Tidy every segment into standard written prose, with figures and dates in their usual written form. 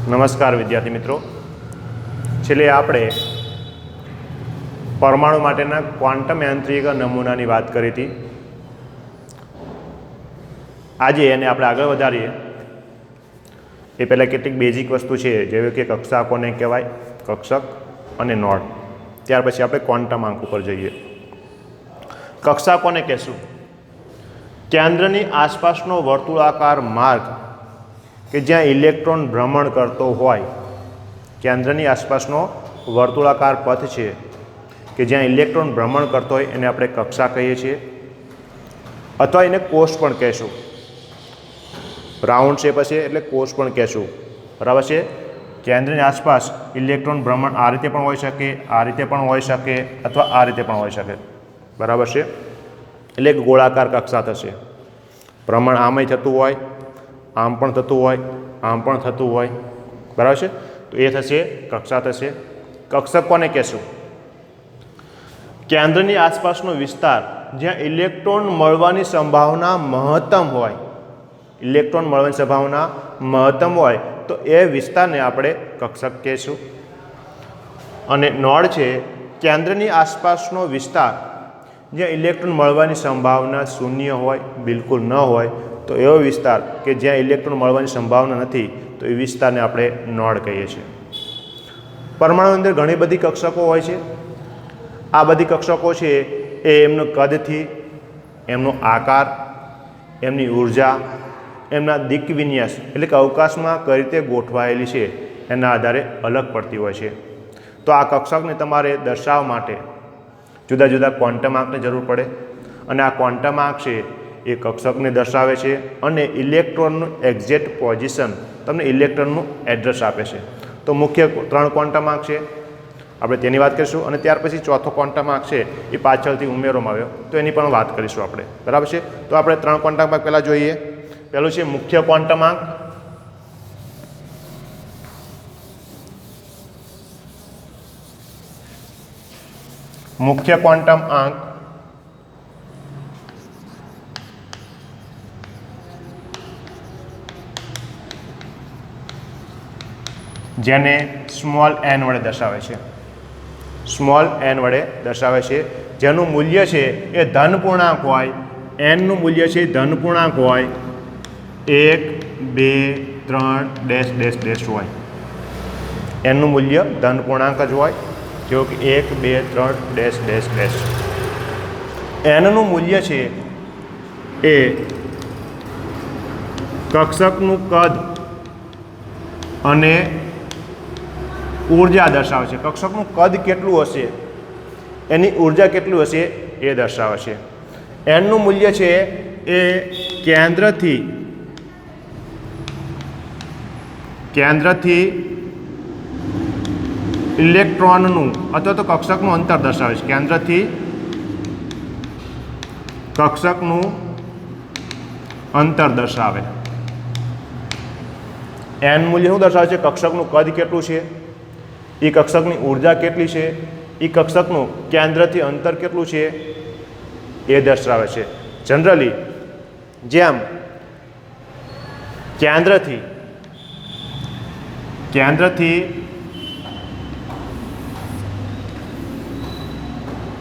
નમસ્કાર વિદ્યાર્થી મિત્રો, છેલ્લે આપણે પરમાણુ માટેના ક્વોન્ટમ યાંત્રિક નમૂનાની વાત કરી હતી. આજે એને આપણે આગળ વધારીએ એ પહેલાં કેટલીક બેઝિક વસ્તુ છે, જેવી કે કક્ષા કોને કહેવાય, કક્ષક અને નોડ. ત્યાર પછી આપણે ક્વોન્ટમ આંક ઉપર જઈએ. કક્ષા કોને કહેશું? કેન્દ્રની આસપાસનો વર્તુળાકાર માર્ગ કે જ્યાં ઇલેક્ટ્રોન ભ્રમણ કરતો હોય. કેન્દ્રની આસપાસનો વર્તુળાકાર પથ છે કે જ્યાં ઇલેક્ટ્રોન ભ્રમણ કરતો હોય એને આપણે કક્ષા કહીએ છીએ, અથવા એને કોષ પણ કહેશું. રાઉન્ડ શેપ હશે એટલે કોષ પણ કહેશું, બરાબર છે. કેન્દ્રની આસપાસ ઇલેક્ટ્રોન ભ્રમણ આ રીતે પણ હોઈ શકે, આ રીતે પણ હોઈ શકે, અથવા આ રીતે પણ હોઈ શકે, બરાબર છે. એટલે એક ગોળાકાર કક્ષા થશે. ભ્રમણ આમાંય થતું હોય, આમ પણ થતું હોય, આમ પણ થતું હોય, બરાબર છે. તો એ થશે કક્ષા થશે. કક્ષક કોને કહેશું? કેન્દ્રની આસપાસનો વિસ્તાર જ્યાં ઇલેક્ટ્રોન મળવાની સંભાવના મહત્તમ હોય. ઇલેક્ટ્રોન મળવાની સંભાવના મહત્તમ હોય તો એ વિસ્તારને આપણે કક્ષક કહીશું. અને નોડ છે કેન્દ્રની આસપાસનો વિસ્તાર જ્યાં ઇલેક્ટ્રોન મળવાની સંભાવના શૂન્ય હોય, બિલકુલ ન હોય, તો એવો વિસ્તાર કે જ્યાં ઇલેક્ટ્રોન મળવાની સંભાવના નથી, તો એ વિસ્તારને આપણે નોડ કહીએ છીએ. પરમાણુની અંદર ઘણી બધી કક્ષકો હોય છે. આ બધી કક્ષકો છે એ એમનું કદથી, એમનો આકાર, એમની ઉર્જા, એમના દિક વિન્યાસ એટલે કે અવકાશમાં કઈ રીતે ગોઠવાયેલી છે એના આધારે અલગ પડતી હોય છે. તો આ કક્ષકને તમારે દર્શાવવા માટે જુદા જુદા ક્વોન્ટમ આંકની જરૂર પડે, અને આ ક્વોન્ટમ આંક છે એ કક્ષકને દર્શાવે છે અને ઇલેક્ટ્રોનનું એક્ઝેક્ટ પોઝિશન, તમને ઇલેક્ટ્રોનનું એડ્રેસ આપે છે. તો મુખ્ય 3 ક્વોન્ટમ આંક છે, આપણે તેની વાત કરીશું. અને ત્યાર પછી ચોથો ક્વોન્ટમ આંક છે એ પાછળથી ઉમેરવામાં આવ્યો, તો એની પણ વાત કરીશું આપણે, બરાબર છે. તો આપણે 3 ક્વોન્ટમ આંક પહેલાં જોઈએ. પહેલું છે મુખ્ય ક્વોન્ટમ આંક. મુખ્ય ક્વોન્ટમ આંક જેને સ્મોલ n વડે દર્શાવે છે. સ્મોલ n વડે દર્શાવે છે. જેનું મૂલ્ય છે એ ધન પૂર્ણાંક હોય. nનું મૂલ્ય છે ધન પૂર્ણાંક હોય. 1, 2, 3 ડેશ ડેશ ડેશ હોય. nનું મૂલ્ય ધન પૂર્ણાંક જ હોય, જેવું કે 1, 2, 3 ડેશ ડેશ ડેશ. nનું મૂલ્ય છે એ કક્ષકનું કદ અને ઉર્જા દર્શાવે છે. કક્ષકનું કદ કેટલું હશે, એની ઉર્જા કેટલું હશે એ દર્શાવે છે. nનું મૂલ્ય છે એ કેન્દ્રથી ઇલેક્ટ્રોનનું અથવા તો કક્ષકનું અંતર દર્શાવે છે. કેન્દ્રથી કક્ષકનું અંતર દર્શાવે. n મૂલ્ય શું દર્શાવે છે? કક્ષકનું કદ કેટલું છે, એ કક્ષકની ઉર્જા કેટલી છે, એ કક્ષકનું કેન્દ્રથી અંતર કેટલું છે એ દર્શાવે છે. જનરલી જેમ કેન્દ્રથી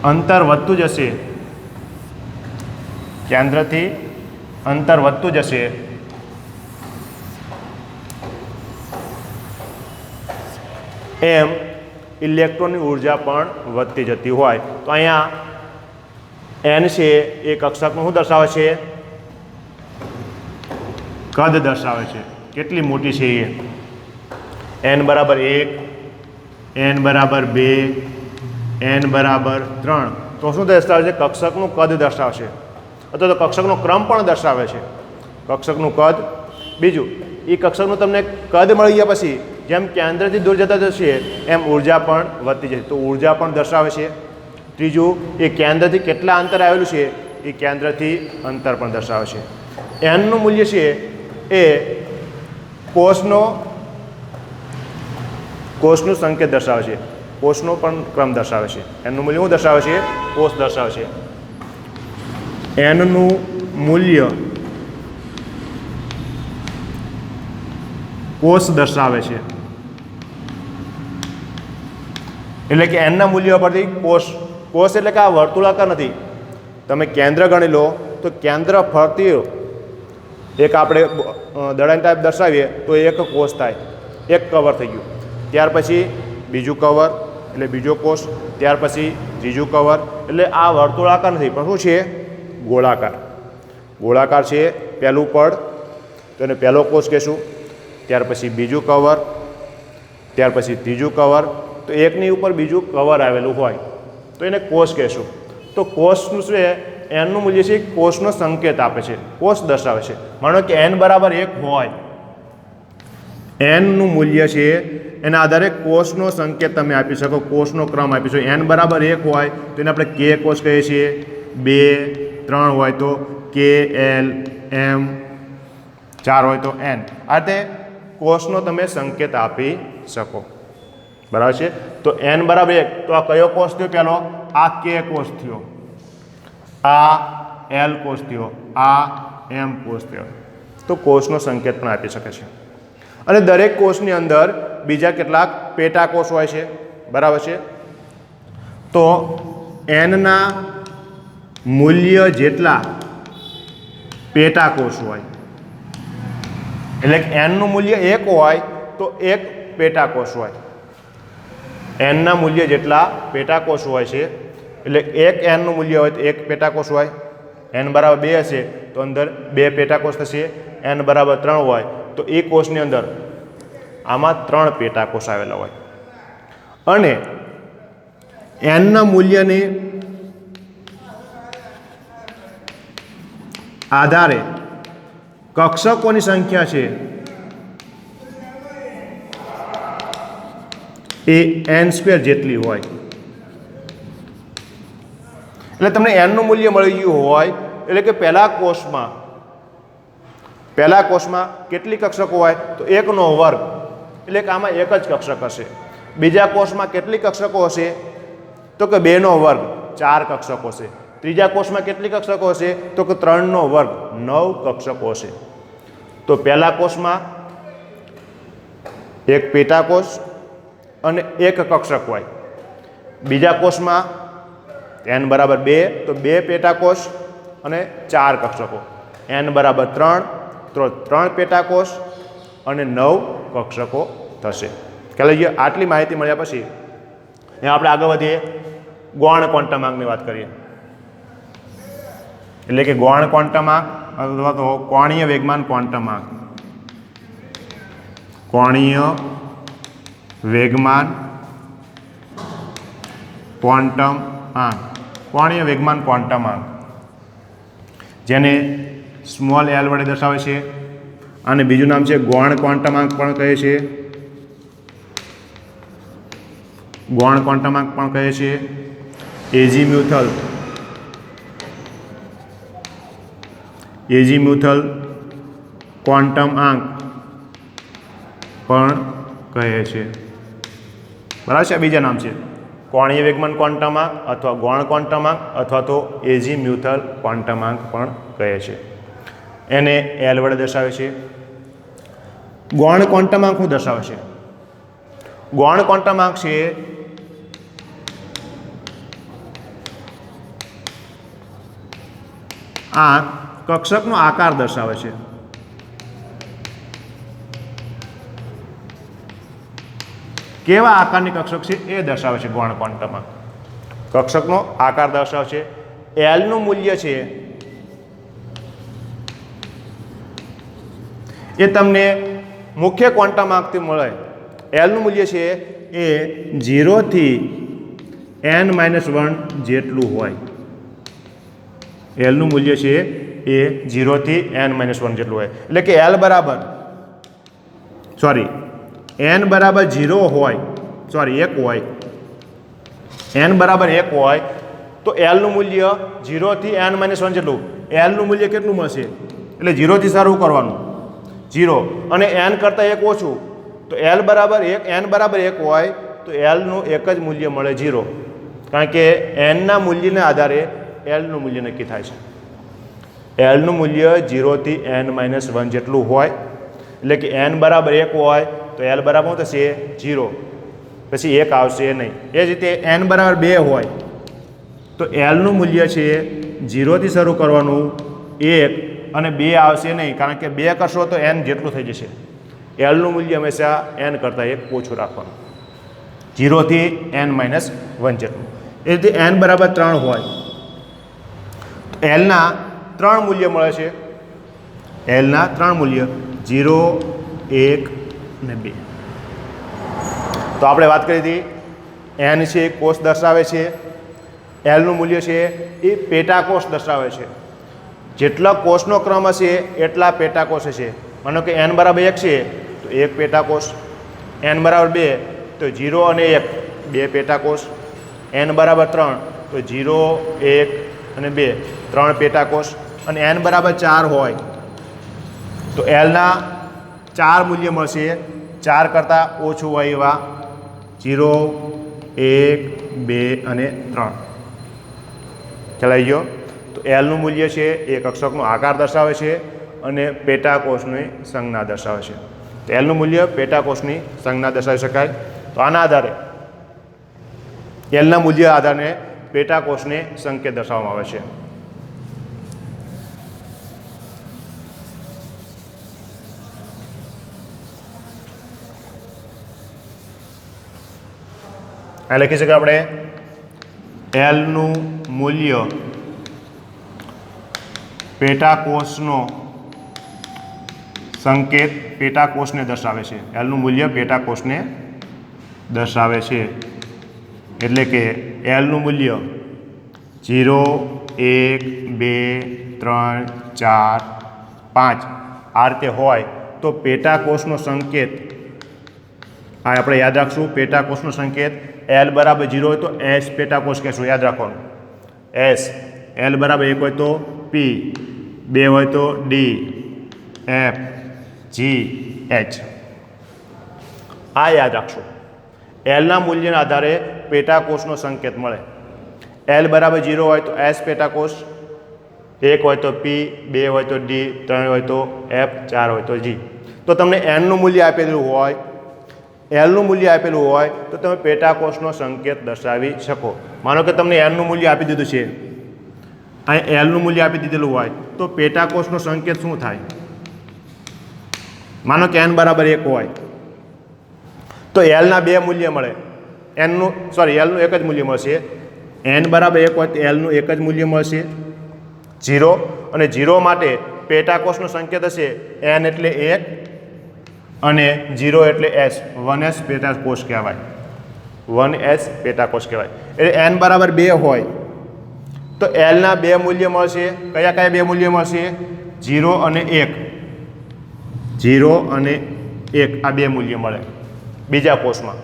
અંતર વધતું જશે, કેન્દ્રથી અંતર વધતું જશે, એમ ઇલેક્ટ્રોનની ઉર્જા પણ વધતી જતી હોય. તો અહીંયા n છે એ કક્ષકનું શું દર્શાવે છે? કદ દર્શાવે છે, કેટલી મોટી છે એ. n બરાબર 1, n બરાબર 2, n બરાબર 3. તો શું દર્શાવે છે? કક્ષકનું કદ દર્શાવે છે, અથવા તો કક્ષકનો ક્રમ પણ દર્શાવે છે. કક્ષકનું કદ. બીજું, એ કક્ષકનું તમને કદ મળી ગયા પછી જેમ કેન્દ્રથી દૂર જતા જશે એમ ઉર્જા પણ વધતી જશે, તો ઉર્જા પણ દર્શાવે છે. ત્રીજું, એ કેન્દ્રથી કેટલા અંતર આવેલું છે એ કેન્દ્રથી અંતર પણ દર્શાવે છે. nનું મૂલ્ય છે એ કોષનું સંકેત દર્શાવે છે, કોષનો પણ ક્રમ દર્શાવે છે. nનું મૂલ્ય શું દર્શાવે છે? કોષ દર્શાવે છે. nનું મૂલ્ય કોષ દર્શાવે છે. એટલે કે એનના મૂલ્યો પરથી કોષ એટલે કે આ વર્તુળાકાર નથી, તમે કેન્દ્ર ગણી લો તો કેન્દ્ર ફરતી એક આપણે દડાની ટાઈપ દર્શાવીએ તો એક કોષ થાય, એક કવર થઈ ગયું. ત્યાર પછી બીજું કવર એટલે બીજો કોષ, ત્યાર પછી ત્રીજું કવર. એટલે આ વર્તુળાકાર નથી પણ શું છે? ગોળાકાર. ગોળાકાર છે પહેલું પડ, તો એને પહેલો કોષ કહેશું. ત્યાર પછી બીજું કવર, ત્યાર પછી ત્રીજું કવર. તો એકની ઉપર બીજું કવર આવેલું હોય તો એને કોષ કહેશું. તો કોષનું શું છે? એનનું મૂલ્ય છે કોષનો સંકેત આપે છે, કોષ દર્શાવે છે. માનો કે એન બરાબર 1 હોય, એનનું મૂલ્ય છે એના આધારે કોષનો સંકેત તમે આપી શકો, કોષનો ક્રમ આપી શકો. એન બરાબર 1 હોય તો એને આપણે કે કોષ કહીએ છીએ, 2 3 હોય તો કે એલ, એમ 4 હોય તો એન. આ રીતે કોષનો તમે સંકેત આપી શકો. બરાબર છે? તો એન બરાબર 1 તો આ કયો કોષ થયો? પહેલો આ કે કોષ થયો, આ એલ કોષ થયો, આ એમ કોષ થયો. તો કોષનો સંકેત પણ આપી શકે છે. અને દરેક કોષની અંદર બીજા કેટલાક પેટા કોષ હોય છે. બરાબર છે? તો એનના મૂલ્ય જેટલા પેટા કોષ હોય, એટલે કે એનનું મૂલ્ય 1 હોય તો 1 પેટા કોષ હોય. એનના મૂલ્ય જેટલા પેટા કોષ હોય છે, એટલે 1 એનનું મૂલ્ય હોય તો 1 પેટા કોષ હોય. એન બરાબર 2 હશે તો અંદર 2 પેટા કોષ થશે. એન બરાબર 3 હોય તો એ કોષની અંદર આમાં 3 પેટા કોષ આવેલા હોય. અને એનના મૂલ્યને આધારે કક્ષકોની સંખ્યા છે એ n² જેટલી હોય. એટલે તમને એનનું મૂલ્ય મળી ગયું હોય એટલે કે પહેલા કોષમાં કેટલી કક્ષકો હોય તો 1 નો વર્ગ, એટલે કે આમાં એક જ કક્ષક હશે. બીજા કોષમાં કેટલી કક્ષકો હશે તો કે 2 નો વર્ગ, 4 કક્ષકો હશે. ત્રીજા કોષમાં કેટલી કક્ષકો હશે તો કે 3 નો વર્ગ, 9 કક્ષકો હશે. તો પહેલા કોષમાં એક પેટા કોષ અને એક કક્ષક હોય. બીજા કોષમાં n બરાબર 2 તો 2 પેટા કોષ અને 4 કક્ષકો. n બરાબર 3 તો 3 પેટા કોષ અને 9 કક્ષકો થશે. ખ્યાલ આવી ગયો? આટલી માહિતી મળ્યા પછી આપણે આગળ વધીએ, ગૌણ ક્વોન્ટમાંકની વાત કરીએ. એટલે કે ગૌણ ક્વોન્ટમાંક અથવા તો કોણીય વેગમાન ક્વોન્ટમાંક. કોણીય વેગમાન ક્વોન્ટમાંક, કોણીય વેગમાન ક્વોન્ટમાંક, જેને સ્મોલ એલ વડે દર્શાવે છે. અને બીજું નામ છે ગૌણ ક્વોન્ટમાંક પણ કહે છે. ગૌણ ક્વોન્ટમાંક પણ કહે છે. એઝીમ્યુથલ ક્વોન્ટમાંક પણ કહે છે. બરાબર છે? બીજા નામ છે કોણીય વેગમાન ક્વોન્ટમાંક અથવા ગૌણ ક્વોન્ટમાંક અથવા તો એઝીમ્યુથલ ક્વોન્ટમાંક પણ કહે છે. એને એલ વડે દર્શાવે છે. ગૌણ ક્વોન્ટમાંક શું દર્શાવે છે? ગૌણ ક્વોન્ટમાંક છે આ કક્ષકનો આકાર દર્શાવે છે. કેવા આકારની કક્ષક છે એ દર્શાવે છે ગૌણ ક્વોન્ટમાંક. કક્ષકનો આકાર દર્શાવે છે. એલનું મૂલ્ય છે એ તમને મુખ્ય ક્વોન્ટમાંકથી મળે. એલનું મૂલ્ય છે એ 0 થી n-1 જેટલું હોય. એલનું મૂલ્ય છે એ 0 થી n-1 જેટલું હોય. એટલે કે n બરાબર 0 હોય, 1 હોય, n બરાબર 1 હોય તો એલનું મૂલ્ય 0 થી n-1 જેટલું. એલનું મૂલ્ય કેટલું મળશે? એટલે 0 થી શરૂ કરવાનું, 0, અને n કરતાં 1 ઓછું. તો n બરાબર 1 હોય તો એલનું એક જ મૂલ્ય મળે, 0. કારણ કે એનના મૂલ્યના આધારે એલનું મૂલ્ય નક્કી થાય છે. એલનું મૂલ્ય 0 થી n-1 જેટલું હોય. એટલે કે n બરાબર 1 હોય તો એલ બરાબર શું થશે? 0. પછી 1 આવશે નહીં. એ જ રીતે n બરાબર 2 હોય તો એલનું મૂલ્ય છે 0 થી શરૂ કરવાનું 1 અને 2 આવશે નહીં, કારણ કે 2 કરશો તો n જેટલું થઈ જશે. એલનું મૂલ્ય હંમેશા n કરતાં 1 ઓછું રાખવાનું, 0 થી n-1 જેટલું. એ રીતે n બરાબર 3 હોય તો એલના 3 મૂલ્ય મળે છે. એલના 3 મૂલ્ય 0, 1 અને 2. તો આપણે વાત કરી હતી n છે એ કોષ દર્શાવે છે, એલનું મૂલ્ય છે એ પેટાકોષ દર્શાવે છે. જેટલા કોષનો ક્રમ હશે એટલા પેટાકોષ હશે. માનો કે n બરાબર 1 છે તો 1 પેટાકોષ, n બરાબર 2 તો 0 અને 1 2 પેટાકોષ, n બરાબર 3 તો 0, 1 અને 2 3 પેટાકોષ, અને n બરાબર 4 હોય તો એલના 4 મૂલ્ય મળશે 4 કરતાં ઓછું હોય એવા 0, 1, 2 અને 3. ખ્યાલ આવી ગયો? તો એલનું મૂલ્ય છે એ કક્ષકનો આકાર દર્શાવે છે અને પેટાકોષની સંજ્ઞા દર્શાવે છે. તો એલનું મૂલ્ય પેટાકોષની સંજ્ઞા દર્શાવી શકાય. તો આના આધારે એલના મૂલ્ય આધારે પેટાકોષને સંકેત દર્શાવવામાં આવે છે. આ લખી શકીએ આપણે એલનું મૂલ્ય પેટાકોષનો સંકેત પેટાકોષને દર્શાવે છે. એલનું મૂલ્ય પેટાકોષને દર્શાવે છે. એટલે કે એલનું મૂલ્ય 0, 1, 2, 3, 4, 5 આ રીતે હોય તો પેટાકોષનો સંકેત આ આપણે યાદ રાખશું. પેટાકોષનો સંકેત એલ બરાબર 0 હોય તો એસ પેટાકોષ કહેશું, યાદ રાખવાનું. એસ, એલ બરાબર 1 હોય તો પી, 2 હોય તો ડી, એફ, જી, એચ. આ યાદ રાખશું. એલના મૂલ્યના આધારે પેટાકોષનો સંકેત મળે. એલ બરાબર 0 હોય તો એસ પેટાકોષ, 1 હોય તો પી, 2 હોય તો ડી, 3 હોય તો એફ, 4 હોય તો જી. તો તમને એનનું મૂલ્ય આપેલું હોય, એલનું મૂલ્ય આપેલું હોય તો તમે પેટાકોષનો સંકેત દર્શાવી શકો. માનો કે તમને એનનું મૂલ્ય આપી દીધું છે, અહીં એલનું મૂલ્ય આપી દીધેલું હોય તો પેટાકોષનો સંકેત શું થાય? માનો કે n બરાબર 1 હોય તો એલના 2 મૂલ્ય મળે. એલનું એક જ મૂલ્ય મળશે. n બરાબર 1 હોય તો એલનું એક જ મૂલ્ય મળશે 0, અને 0 માટે પેટાકોષનો સંકેત હશે n એટલે 1 અને 0 એટલે s, 1s પેટાકોષ કહેવાય. 1s પેટાકોષ કહેવાય. એટલે n બરાબર 2 હોય તો એલના 2 મૂલ્ય મળશે. કયા 2 મૂલ્ય મળશે? 0 અને 1. 0 અને 1 આ 2 મૂલ્ય મળે બીજા કોષમાં.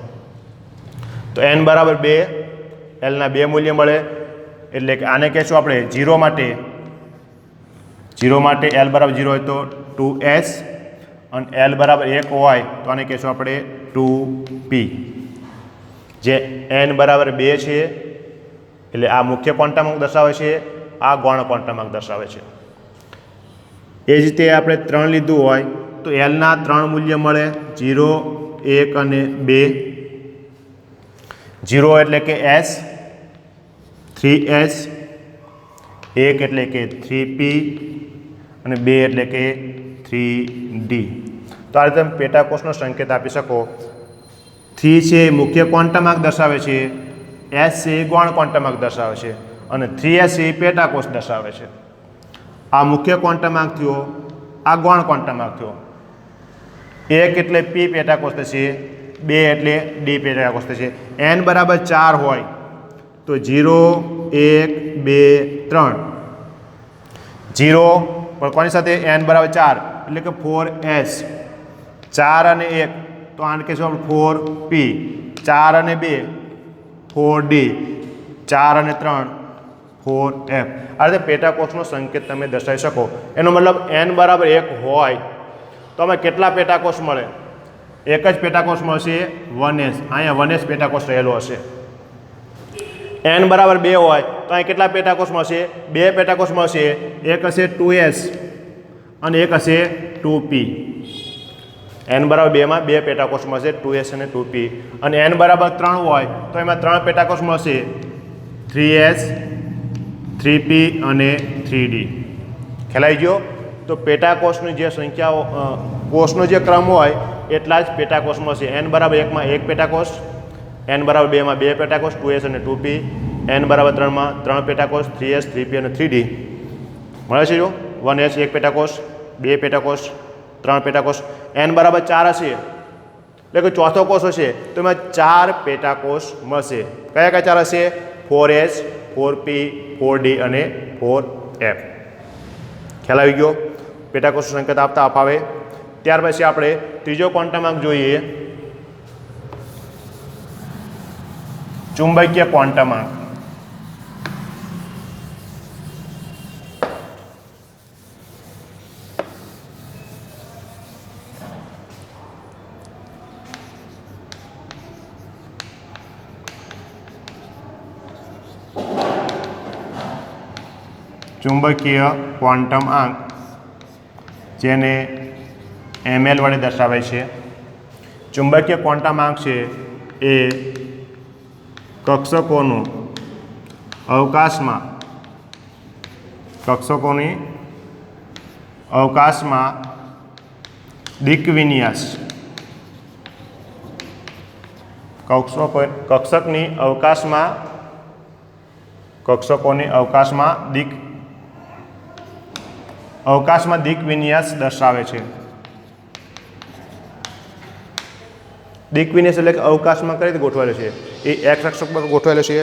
તો n બરાબર 2, એલના 2 મૂલ્ય મળે. એટલે કે આને કહેશું આપણે 0 માટે એલ બરાબર 0 હોય તો 2s, અને એલ બરાબર 1 હોય તો આને કહેશું આપણે 2p. જે n બરાબર 2 છે એટલે આ મુખ્ય ક્વોન્ટમ અંક દર્શાવે છે, આ ગૌણ ક્વોન્ટમ અંક દર્શાવે છે. એ જ રીતે આપણે 3 લીધું હોય તો એલના 3 મૂલ્ય મળે 0, 1 અને 2. 0 એટલે કે s, 3s, 1 એટલે કે 3p અને 2 એટલે કે 3d. તો આ રીતે તમે પેટાકોષનો સંકેત આપી શકો. 3 છે એ મુખ્ય ક્વોન્ટમ અંક દર્શાવે છે, s છે એ ગૌણ ક્વોન્ટમ અંક દર્શાવે છે, અને 3s એ પેટાકોષ દર્શાવે છે. આ મુખ્ય ક્વોન્ટમ અંક થયો, આ ગૌણ ક્વોન્ટમ અંક થયો. 1 એટલે p પેટાકોષ થશે, 2 એટલે d પેટાકોષ થશે. n બરાબર 4 હોય તો 0, 1, 2, 3. 0 પણ કોની સાથે? n બરાબર 4 એટલે કે 4s. 4 અને 1 તો આને કહેશું આપણે 4p. 4 અને 2 4d. 4 અને 3 4f. આ રીતે પેટાકોષનો સંકેત તમે દર્શાવી શકો. એનો મતલબ n બરાબર 1 હોય તો અમે કેટલા પેટાકોષ મળે? એક જ પેટાકોષ મળશે, 1s. અહીંયા 1s પેટાકોષ રહેલો હશે. n બરાબર 2 હોય તો અહીં કેટલા પેટાકોષ મળશે? 2 પેટાકોષ મળશે. એક હશે 2s અને એક હશે 2p. n બરાબર 2 માં 2 પેટાકોષ મળશે 2s અને 2p અને n બરાબર 3 હોય તો એમાં 3 પેટાકોષ મળશે 3s 3p અને 3d ખ્યાલ આવી ગયો તો પેટાકોષની જે સંખ્યાઓ કોષનો જે ક્રમ હોય એટલા જ પેટાકોષ મળશે n બરાબર 1 માં 1 પેટાકોષ n બરાબર 2 માં 2 પેટાકોષ 2s અને 2p n બરાબર 3 માં 3 પેટાકોષ 3s 3p અને 3d મળે છે જો 1s 1 પેટાકોષ 2 પેટાકોષ 3 પેટાકોષ n બરાબર 4 હશે એટલે કે ચોથો કોષ હશે તો એમાં 4 પેટાકોષ મળશે કયા કયા 4 હશે 4s 4p 4d અને 4f ખ્યાલ આવી ગયો પેટાકોષ સંકેત આપતા અપાવે ત્યાર પછી આપણે ત્રીજો ક્વોન્ટમ આંક જોઈએ ચુંબકીય ક્વોન્ટમ આંક ચુંબકીય ક્વોન્ટમ આંક જેને ml વડે દર્શાવે છે ચુંબકીય ક્વોન્ટમ આંક છે એ કક્ષકોનું અવકાશમાં દિક વિન્યાસ કક્ષકોની અવકાશમાં દિક વિન્યાસ દર્શાવે છે દિક વિન્યાસ એટલે કે અવકાશમાં કઈ રીતે ગોઠવાયેલો છે એ x અક્ષ પર ગોઠવાયેલો છે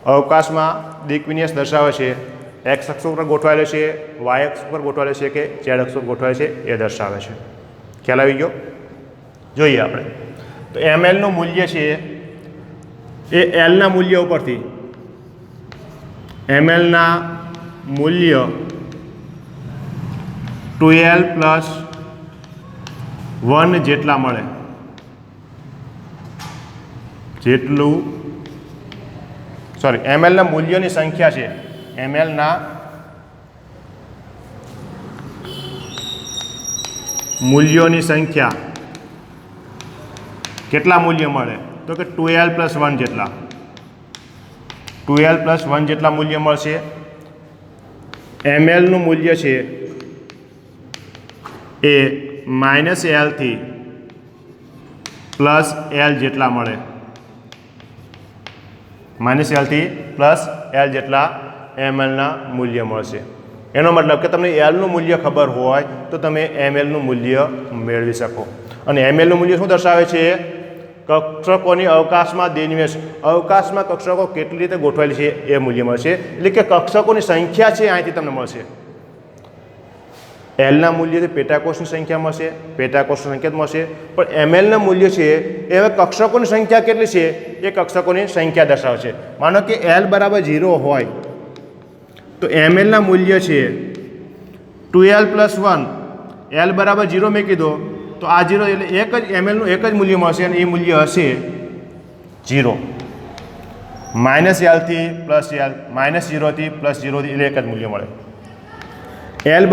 અવકાશમાં દિક વિન્યાસ દર્શાવે છે x અક્ષ પર ગોઠવાયેલો છે y અક્ષ પર ગોઠવાયેલો છે કે z અક્ષ પર ગોઠવાયેલો છે એ દર્શાવે છે ખ્યાલ આવી ગયો જોઈએ આપણે તો ml નું મૂલ્ય છે એ l ના મૂલ્ય ઉપરથી ml ના મૂલ્ય 2l પ્લસ 1 જેટલા મળે ml ના મૂલ્યોની સંખ્યા છે ml ના મૂલ્યોની સંખ્યા કેટલા મૂલ્ય મળે તો કે 2l પ્લસ 1 જેટલા 2l પ્લસ 1 જેટલા મૂલ્ય મળશે ml નું મૂલ્ય છે એ -l થી પ્લસ l જેટલા મળે -l થી પ્લસ l જેટલા ml ના મૂલ્ય મળશે એનો મતલબ કે તમને l નું મૂલ્ય ખબર હોય તો તમે ml નું મૂલ્ય મેળવી શકો અને ml નું મૂલ્ય શું દર્શાવે છે કક્ષકોની અવકાશમાં દિનવેશ અવકાશમાં કક્ષકો કેટલી રીતે ગોઠવાયેલી છે એ મૂલ્ય મળશે એટલે કે કક્ષકોની સંખ્યા છે અહીંથી તમને મળશે l ના મૂલ્યથી પેટાકોષની સંખ્યા મળશે પેટાકોષનો સંકેત મળશે પણ ml ના મૂલ્ય છે એ હવે કક્ષકોની સંખ્યા કેટલી છે એ કક્ષકોની સંખ્યા દર્શાવે છે માનો કે l બરાબર 0 હોય તો ml ના મૂલ્ય છે 2l પ્લસ 1 l બરાબર 0 મેં કીધો તો આ 0 એટલે એક જ ml નું એક જ મૂલ્ય મળશે અને એ મૂલ્ય હશે 0 -l થી પ્લસ l -0 થી પ્લસ 0 થી એટલે એક જ મૂલ્ય મળે l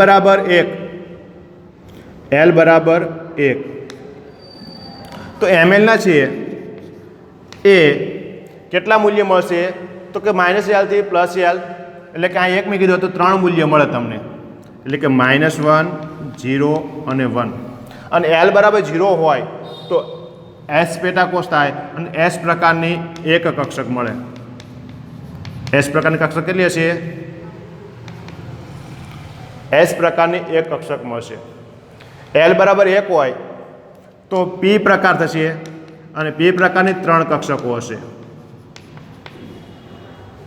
બરાબર 1 તો ml ના છે એ કેટલા મૂલ્ય મળશે તો કે -l થી પ્લસ l એટલે કે આ એક મેં કીધું તો 3 મૂલ્ય મળે તમને એટલે કે -1 0 અને 1 અને l બરાબર 0 હોય તો s પેટાકોષ થાય અને s પ્રકારની એક કક્ષક મળે s પ્રકારની કક્ષક કેટલી હશે s પ્રકારની એક કક્ષક મળશે l બરાબર 1 હોય તો p પ્રકાર થશે અને p પ્રકારની 3 કક્ષકો હશે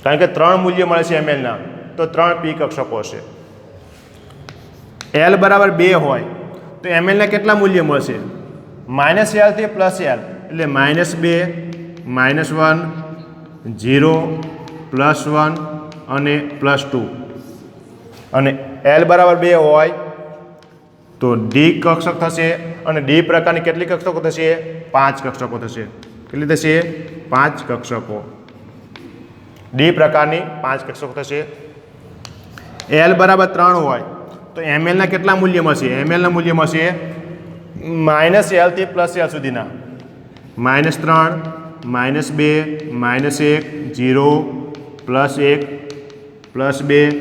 કારણ કે 3 મૂલ્ય મળે છે ml ના તો 3 p કક્ષકો હશે l બરાબર 2 હોય તો ml ના કેટલા મૂલ્ય મળશે -l થી પ્લસ l એટલે -2 -1 0 +1 અને +2 અને l બરાબર 2 હોય તો d કક્ષક થશે અને d પ્રકારની કેટલી કક્ષકો થશે 5 કક્ષકો થશે કેટલી થશે 5 કક્ષકો. ડી પ્રકારની 5 કક્ષકો થશે. એલ બરાબર 3 હોય તો એમએલના કેટલા મૂલ્ય મળશે? એમએલના મૂલ્ય મળશે -L થી +L સુધીના. -3, -2, -1, 0, +1, +2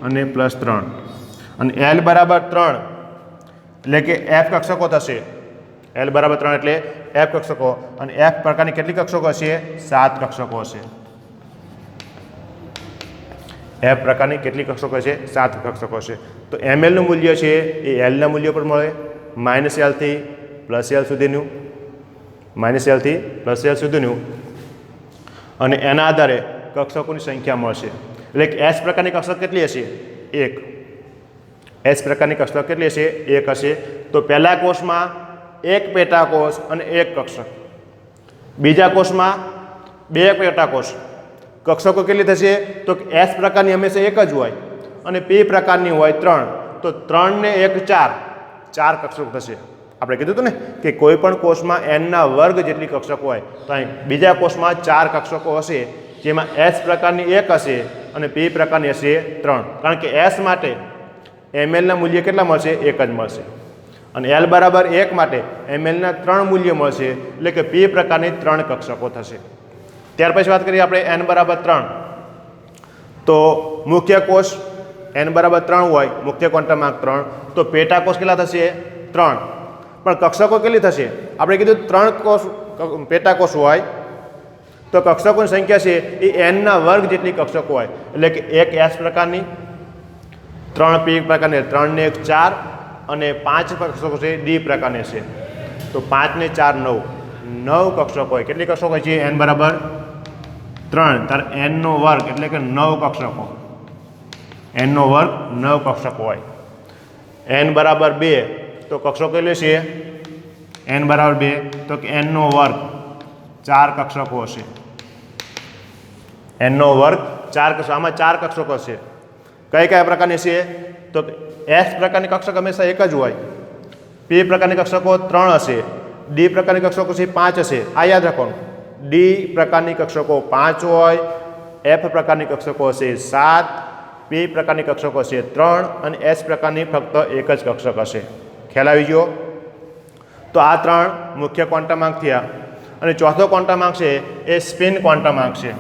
અને +3. અને એલ બરાબર 3 એટલે કે એફ કક્ષકો થશે. એલ બરાબર 3 એટલે એફ કક્ષકો. અને એફ પ્રકારની કેટલી કક્ષકો હશે? 7 કક્ષકો હશે. એફ પ્રકારની કેટલી કક્ષકો છે? 7 કક્ષકો છે. તો એમએલનું મૂલ્ય છે એ એલના મૂલ્ય પર મળે -L થી +L સુધીનું. -L થી +L સુધીનું. અને એના આધારે કક્ષકોની સંખ્યા મળશે. એટલે કે એસ પ્રકારની કક્ષક કેટલી હશે? 1. એસ પ્રકારની કક્ષક કેટલી હશે? 1 હશે. તો પહેલા કોષમાં 1 પેટાકોષ અને 1 કક્ષક. બીજા કોષમાં 2 પેટાકોષ. કક્ષકો કેટલી થશે? તો એસ પ્રકારની હંમેશા 1 જ હોય અને પી પ્રકારની હોય 3. તો 3 ને 1 4 કક્ષકો થશે. આપણે કીધું હતું ને કે કોઈ પણ કોષમાં એનના વર્ગ જેટલી કક્ષકો હોય તો અહીં બીજા કોષમાં 4 કક્ષકો હશે, જેમાં એસ પ્રકારની 1 હશે અને પી પ્રકારની હશે 3. કારણ કે એસ માટે એમએલના મૂલ્ય કેટલા મળશે? 1 જ મળશે. અને એલ બરાબર 1 માટે એમએલના 3 મૂલ્ય મળશે, એટલે કે પી પ્રકારની 3 કક્ષકો થશે. ત્યાર પછી વાત કરીએ આપણે એન બરાબર 3. તો મુખ્ય કોષ એન બરાબર 3 હોય, મુખ્ય ક્વોન્ટમાર્ક 3, તો પેટાકોષ કેટલા થશે? 3. પણ કક્ષકો કેટલી થશે? આપણે કીધું 3 કોષ પેટાકોષ હોય તો કક્ષકોની સંખ્યા છે એ એનના વર્ગ જેટલી કક્ષકો હોય. એટલે કે 1 એસ પ્રકારની, 3 પી પ્રકારની, 3 ને 1 4 અને 5 કક્ષકો છે ડી પ્રકારની છે. તો 5 ને 4 9 કક્ષકો હોય. કેટલી કક્ષકો હોય છે? એન બરાબર 3. ત્યારે એનનો વર્ગ એટલે કે 9 કક્ષકો. એનનો વર્ગ 9 કક્ષકો હોય. એન બરાબર 2 તો કક્ષકો કેટલી છે? એન બરાબર 2 તો કે એનનો વર્ગ 4 કક્ષકો હશે. એનનો વર્ગ 4 કક્ષકો. આમાં 4 કક્ષકો હશે. કયા પ્રકારની છે? તો એસ પ્રકારની કક્ષક હંમેશા 1 જ હોય. પી પ્રકારની કક્ષકો 3 હશે. ડી પ્રકારની કક્ષકો છે 5 હશે. આ યાદ રાખવાનું. ડી પ્રકારની કક્ષકો 5 હોય, એફ પ્રકારની કક્ષકો હશે 7, પી પ્રકારની કક્ષકો હશે 3 અને એસ પ્રકારની ફક્ત 1 જ કક્ષક હશે. ખ્યાલ આવી ગયો? તો આ 3 મુખ્ય ક્વોન્ટમાર્ક થયા. અને ચોથો ક્વોન્ટમાર્ક છે એ સ્પિન ક્વોન્ટમાર્ક છે.